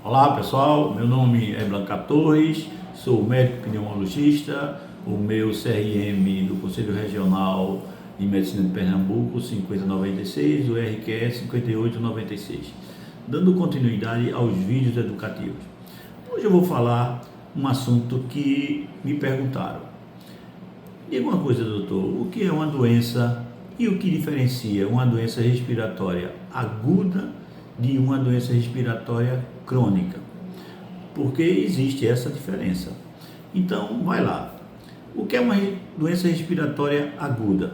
Olá pessoal, meu nome é Blanca Torres, sou médico pneumologista, o meu CRM do Conselho Regional de Medicina de Pernambuco 5096, o RQE 5896, dando continuidade aos vídeos educativos. Hoje eu vou falar um assunto que me perguntaram. Diga uma coisa, doutor, o que é uma doença e o que diferencia uma doença respiratória aguda de uma doença respiratória crônica? Porque existe essa diferença. Então, vai lá. O que é uma doença respiratória aguda?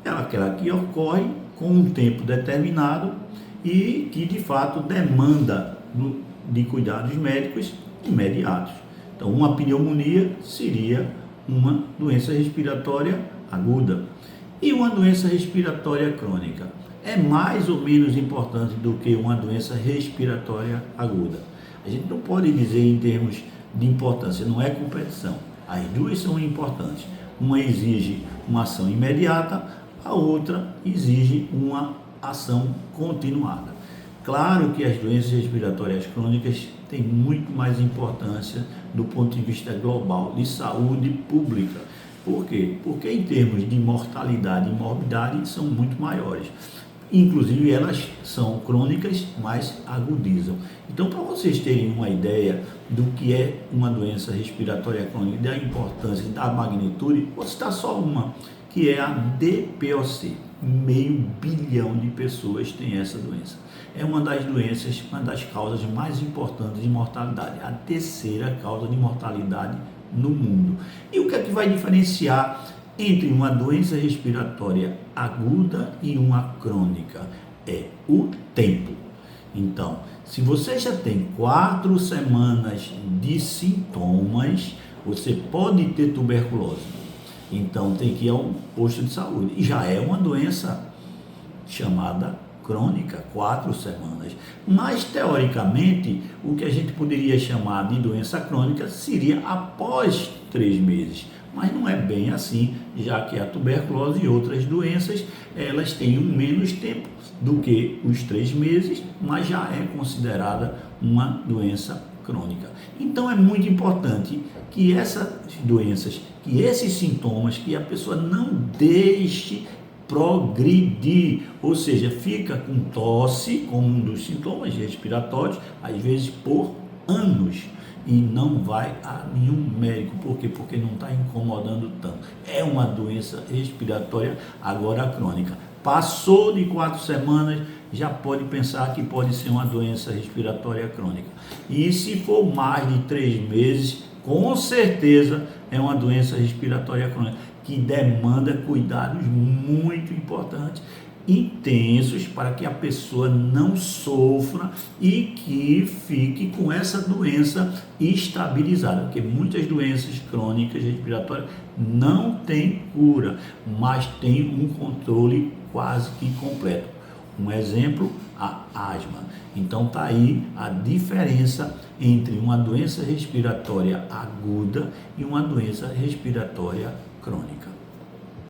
É aquela que ocorre com um tempo determinado e que, de fato, demanda de cuidados médicos imediatos. Então, uma pneumonia seria uma doença respiratória aguda. E uma doença respiratória crônica é mais ou menos importante do que uma doença respiratória aguda. A gente não pode dizer em termos de importância, não é competição. As duas são importantes. Uma exige uma ação imediata, a outra exige uma ação continuada. Claro que as doenças respiratórias crônicas têm muito mais importância do ponto de vista global, de saúde pública. Por quê? Porque em termos de mortalidade e morbidade são muito maiores. Inclusive elas são crônicas, mas agudizam. Então, para vocês terem uma ideia do que é uma doença respiratória crônica, da importância, da magnitude, vou citar só uma, que é a DPOC. 500 milhão de pessoas têm essa doença. É uma das doenças, uma das causas mais importantes de mortalidade, a terceira causa de mortalidade no mundo. E o que é que vai diferenciar entre uma doença respiratória aguda e uma crônica? É o tempo. Então, se você já tem 4 semanas de sintomas, você pode ter tuberculose. Então, tem que ir ao posto de saúde. E já é uma doença chamada crônica, 4 semanas. Mas, teoricamente, o que a gente poderia chamar de doença crônica seria após 3 meses. Mas não é bem assim, já que a tuberculose e outras doenças, elas têm menos tempo do que os 3 meses, mas já é considerada uma doença crônica. Então é muito importante que essas doenças, que esses sintomas, que a pessoa não deixe progredir, ou seja, fica com tosse como um dos sintomas respiratórios, às vezes por anos, e não vai a nenhum médico. Por quê? Porque não está incomodando tanto. É uma doença respiratória agora crônica. Passou de 4 semanas, já pode pensar que pode ser uma doença respiratória crônica. E se for mais de 3 meses, com certeza é uma doença respiratória crônica, que demanda cuidados muito importantes, intensos, para que a pessoa não sofra e que fique com essa doença estabilizada, porque muitas doenças crônicas respiratórias não têm cura, mas tem um controle quase que completo. Um exemplo, a asma. Então está aí a diferença entre uma doença respiratória aguda e uma doença respiratória crônica.